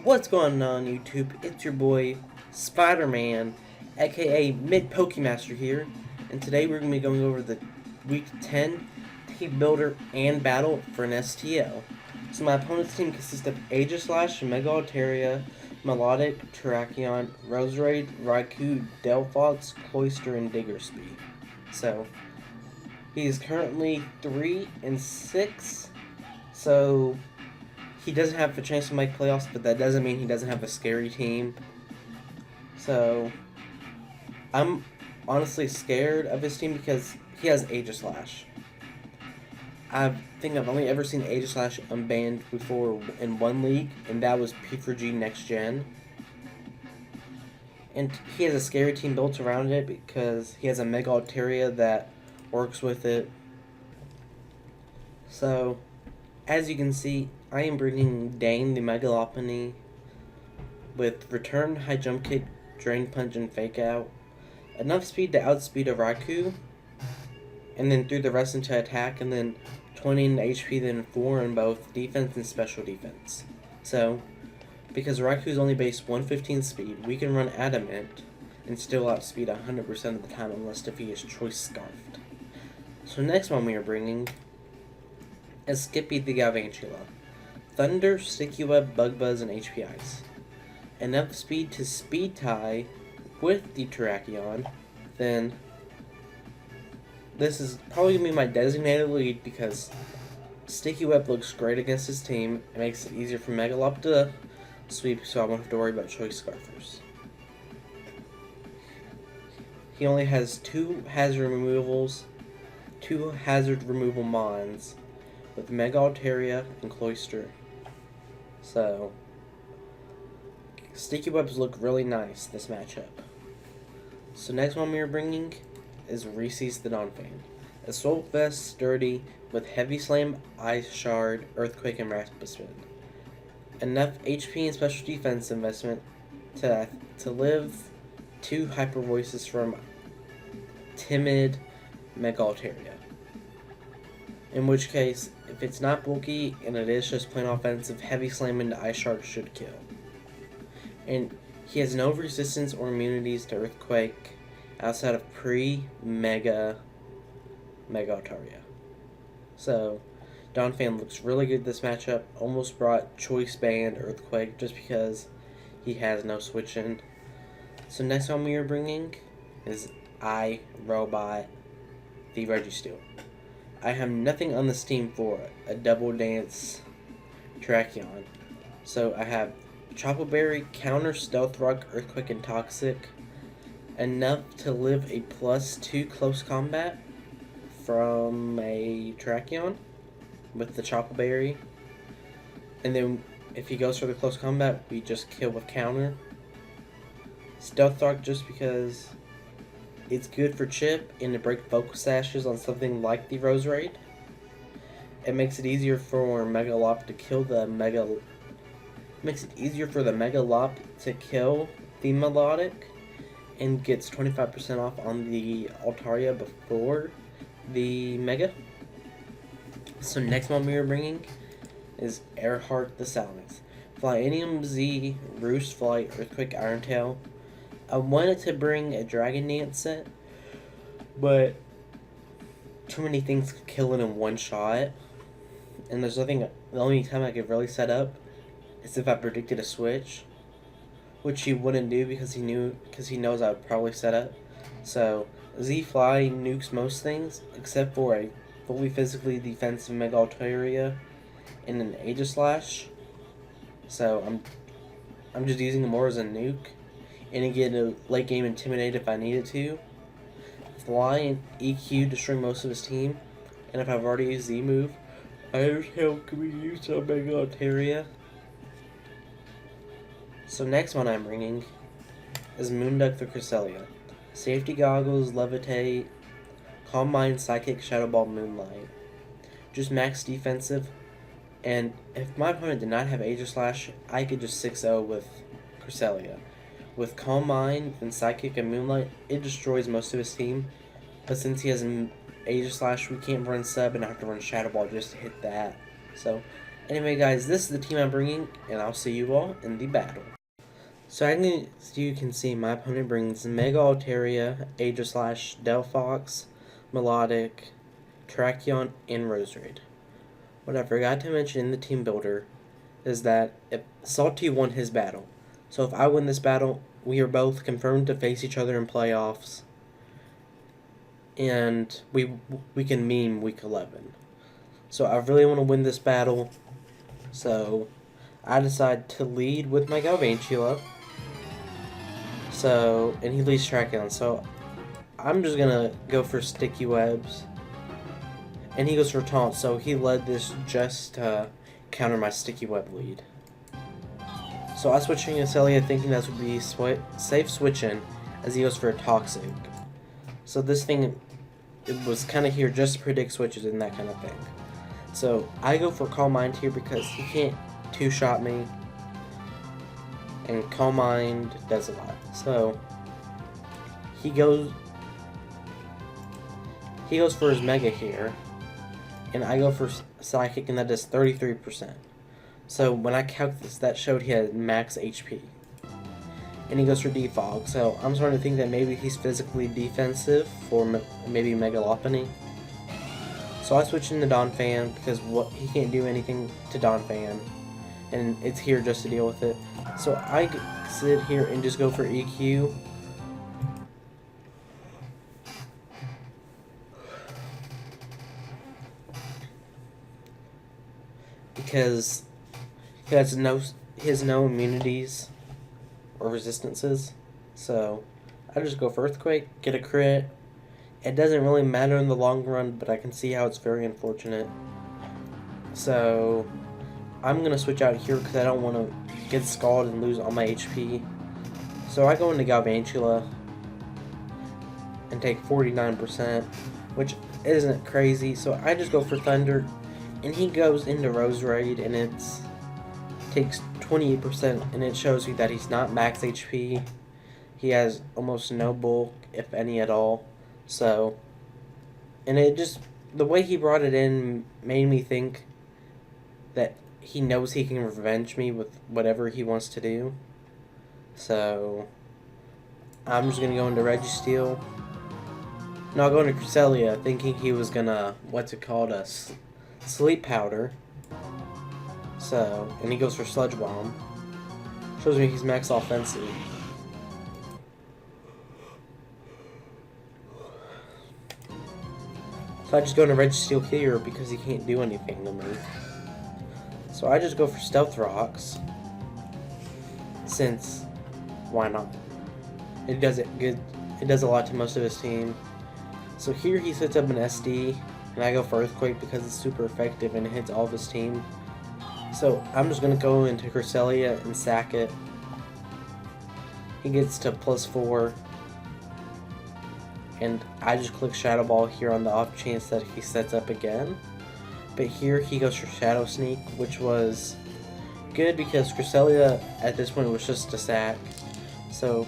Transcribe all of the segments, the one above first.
What's going on YouTube? It's your boy Spider-Man, aka MidPokeMaster here, and today we're going to be going over the Week 10 Team Builder and Battle for NSTL. So my opponent's team consists of Aegislash, Mega Altaria, Melodic, Terrakion, Roserade, Raikou, Delphox, Cloyster, and Diggersby. So he is currently 3-6, so he doesn't have a chance to make playoffs, but that doesn't mean he doesn't have a scary team. So I'm honestly scared of his team because he has Aegislash. I think I've only ever seen Aegislash unbanned before in one league, and that was P4G Next Gen. And he has a scary team built around it because he has a Mega Altaria that works with it. So, as you can see, I am bringing Dane the Megalopony with Return, High Jump Kick, Drain Punch, and Fake Out. Enough speed to outspeed a Raikou, and then threw the rest into attack, and then 20 in HP, then 4 in both defense and special defense. So, because Raikou's only base 115 speed, we can run Adamant and still outspeed 100% of the time unless defeat is Choice Scarfed. So next one we are bringing is Skippy the Galvantula. Thunder, Sticky Web, Bug Buzz, and HP Ice. Enough speed to speed tie with the Terrakion, then this is probably going to be my designated lead because Sticky Web looks great against his team. It makes it easier for Megalop to sweep, so I won't have to worry about Choice Scarfers. He only has 2 hazard removals, 2 hazard removal mons, with Mega Altaria and Cloyster. So, Sticky Webs look really nice this matchup. So next one we are bringing is Reese's the Donphan. Assault Vest, sturdy, with Heavy Slam, Ice Shard, Earthquake, and Rapid Spin. Enough HP and special defense investment to live 2 Hyper Voices from Timid Mega Altaria. In which case, if it's not bulky and it is just plain offensive, Heavy Slam into Ice Shard should kill. And he has no resistance or immunities to Earthquake outside of pre-Mega Altaria. So, Donphan looks really good this matchup. Almost brought Choice Band Earthquake just because he has no switch-in. So next one we are bringing is iRobot the Registeel. I have nothing on this team for a double dance Terrakion. So I have Chople Berry, Counter, Stealth Rock, Earthquake, and Toxic. Enough to live a +2 close combat from a Terrakion with the Chople Berry. And then if he goes for the close combat, we just kill with Counter. Stealth Rock just because it's good for chip and to break Focus Sashes on something like the Roserade. It makes it easier for Megalop to kill the makes it easier for the Megalop to kill the Melodic, and gets 25% off on the Altaria before the Mega. So next one we are bringing is Earhart the Salamence. Flyinium Z, Roost Flight, Earthquake, Iron Tail. I wanted to bring a Dragon Dance set, but too many things could kill it in one shot. And there's nothing, the only time I could really set up is if I predicted a switch, which he wouldn't do because he knows I would probably set up. So Z Fly nukes most things except for a fully physically defensive Mega Altaria and an Aegislash. So I'm just using it more as a nuke. And get a late game Intimidate if I needed to. Fly and EQ destroy most of his team. And if I've already used Z move, I just help can we use a Mega Altaria. So next one I'm bringing is Moonduck for Cresselia. Safety Goggles, Levitate, Calm Mind, Psychic, Shadow Ball, Moonlight. Just max defensive. And if my opponent did not have Aegislash, I could just 6-0 with Cresselia. With Calm Mind and Psychic and Moonlight, it destroys most of his team. But since he has an Aegislash, we can't run sub and I have to run Shadow Ball just to hit that. So Anyway guys, this is the team I'm bringing, and I'll see you all in the battle. So as you can see, my opponent brings Mega Altaria, Aegislash, Delphox, Melodic, Terrakion, and Roserade. What I forgot to mention in the team builder is that if Salty won his battle. So if I win this battle, we are both confirmed to face each other in playoffs. And we can meme week 11. So I really want to win this battle. So I decide to lead with my Galvantula. So, and he leads Terrakion. So I'm just gonna go for Sticky Webs. And he goes for Taunt, so he led this just to counter my Sticky Web lead. So I switch to Cresselia thinking that would be safe switching as he goes for a Toxic. So this thing, it was kind of here just to predict switches and that kind of thing. So I go for Calm Mind here because he can't two-shot me. And Calm Mind does a lot. So he goes for his Mega here. And I go for Psychic, and that does 33%. So when I calculated this, that showed he had max HP. And he goes for Defog, so I'm starting to think that maybe he's physically defensive for maybe Megalopony. So I switch into Donphan because he can't do anything to Donphan, and it's here just to deal with it. So I sit here and just go for EQ. Because he has no immunities or resistances, so I just go for Earthquake, get a crit. It doesn't really matter in the long run, but I can see how it's very unfortunate. So I'm gonna switch out here because I don't want to get scalded and lose all my HP. So I go into Galvantula and take 49%, which isn't crazy. So I just go for Thunder. And he goes into Roserade, and it takes 28%, and it shows you that he's not max HP. He has almost no bulk, if any at all. So, and it just, the way he brought it in made me think that he knows he can revenge me with whatever he wants to do. So, I'm just going to go into Registeel. No, I'll go into Cresselia, thinking he was going to, Sleep Powder. So, and he goes for Sludge Bomb. Shows me he's max offensive. So I just go into Registeel here because he can't do anything to me. So I just go for Stealth Rocks. Since, why not? It does it good. It does a lot to most of his team. So here he sets up an SD. And I go for Earthquake because it's super effective and it hits all of his team. So I'm just going to go into Cresselia and sack it. He gets to +4. And I just click Shadow Ball here on the off chance that he sets up again. But here he goes for Shadow Sneak, which was good because Cresselia at this point was just a sack. So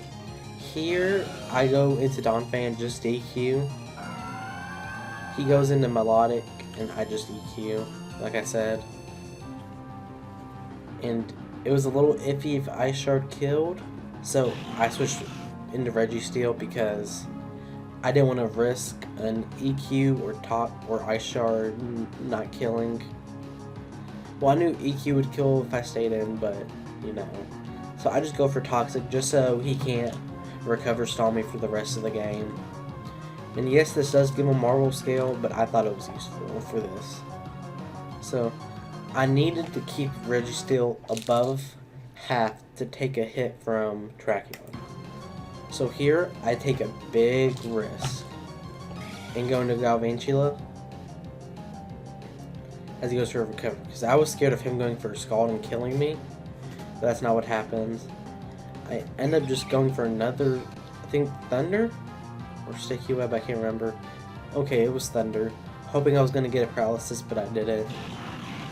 here I go into Donphan just EQ. He goes into Melodic, and I just EQ, like I said. And it was a little iffy if Ice Shard killed, so I switched into Registeel because I didn't want to risk an EQ or Ice Shard not killing. Well, I knew EQ would kill if I stayed in, but, you know. So I just go for Toxic just so he can't recover stall me for the rest of the game. And yes, this does give him Marvel Scale, but I thought it was useful for this. So, I needed to keep Registeel above half to take a hit from Terrakion. So here, I take a big risk and go into Galvantula as he goes for a recovery. Because I was scared of him going for a Scald and killing me, but that's not what happens. I end up just going for another, I think, Thunder? Or Sticky Web, I can't remember. Okay, it was Thunder. Hoping I was going to get a Paralysis, but I didn't.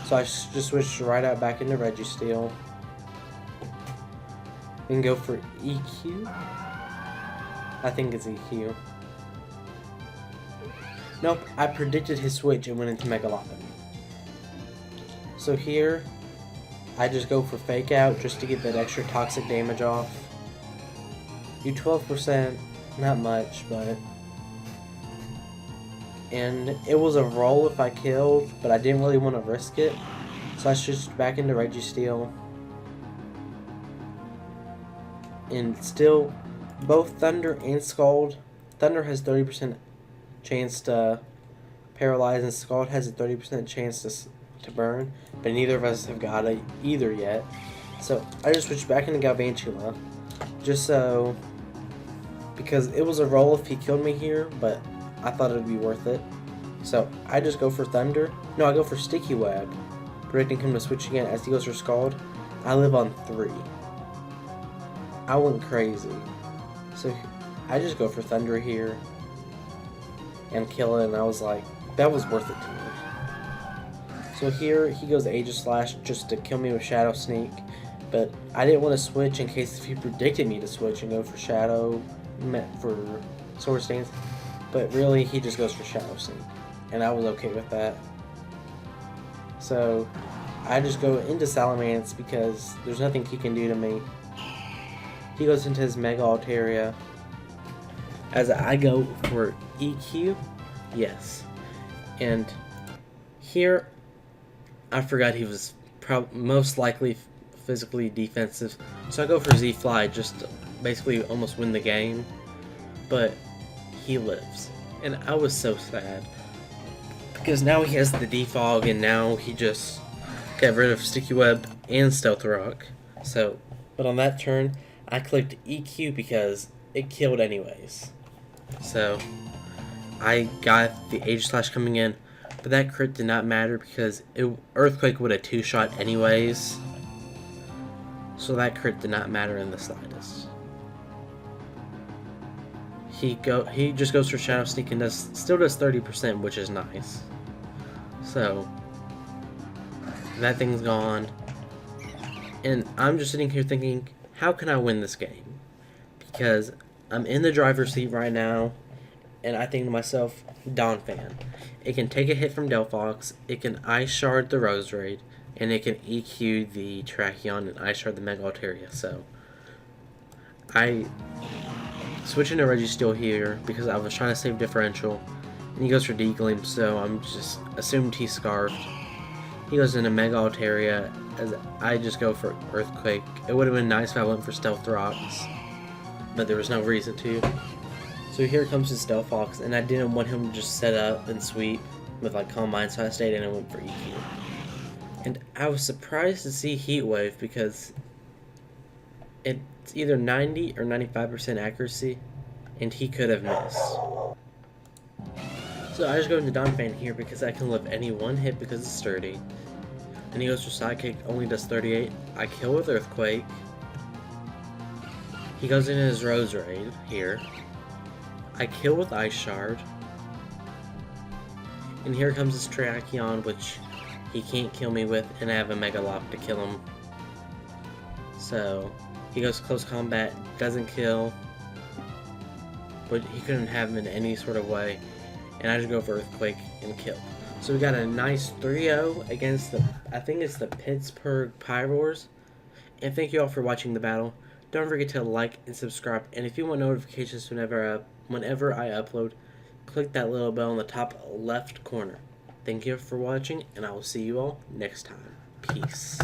So I just switched right out back into Registeel. And go for EQ? I think it's EQ. Nope, I predicted his switch and went into Megalopony. So here, I just go for Fake Out just to get that extra toxic damage off. Do 12%, not much, but... And it was a roll if I killed, but I didn't really want to risk it. So I switched back into Registeel. And still, both Thunder and Scald. Thunder has 30% chance to paralyze, and Scald has a 30% chance to burn. But neither of us have got it either yet. So I just switched back into Galvantula. Just so... Because it was a roll if he killed me here, but I thought it would be worth it. So I just go for Thunder. No, I go for Sticky Web, predicting him to switch again as he goes for Scald. I live on 3. I went crazy. So I just go for Thunder here and kill it, and I was like, that was worth it to me. So here he goes Aegislash just to kill me with Shadow Sneak, but I didn't want to switch in case if he predicted me to switch and go for Shadow for Sword Stance, but really he just goes for Shadow Sneak, and I was okay with that. So I just go into Salamence because there's nothing he can do to me. He goes into his Mega Altaria. As I go for EQ, yes. And here, I forgot he was most likely physically defensive. So I go for Z-Fly just to basically almost win the game. But he lives. And I was so sad. Because now he has the Defog, and now he just got rid of Sticky Web and Stealth Rock. So, but on that turn, I clicked EQ because it killed anyways. So I got the Aegislash coming in, but that crit did not matter because Earthquake would have 2-shot anyways. So that crit did not matter in the slightest. He just goes for Shadow Sneak and still does 30%, which is nice. So that thing's gone. And I'm just sitting here thinking, how can I win this game? Because I'm in the driver's seat right now, and I think to myself, Donphan. It can take a hit from Delphox, it can Ice Shard the Roserade, and it can EQ the Terrakion and Ice Shard the Mega Altaria. So I switch into Registeel here because I was trying to save differential, and he goes for D-Gleam, so I'm just assumed he's Scarfed. He goes into Mega Altaria, as I just go for Earthquake. It would have been nice if I went for Stealth Rocks, but there was no reason to. So here comes his Stealth Fox, and I didn't want him to just set up and sweep with like Calm Mind, so I stayed in and went for EQ. And I was surprised to see Heat Wave because it's either 90 or 95% accuracy, and he could have missed. So I just go into Donphan here because I can live any one hit because it's sturdy. And he goes for Sidekick, only does 38. I kill with Earthquake. He goes into his Roserade here. I kill with Ice Shard. And here comes his Terrakion, which he can't kill me with, and I have a Mega Lock to kill him. So he goes close combat, doesn't kill, but he couldn't have him in any sort of way. And I just go for Earthquake and kill. So we got a nice 3-0 against I think it's the Pittsburgh Pyroars. And thank you all for watching the battle. Don't forget to like and subscribe. And if you want notifications whenever I upload, click that little bell in the top left corner. Thank you for watching, and I will see you all next time. Peace.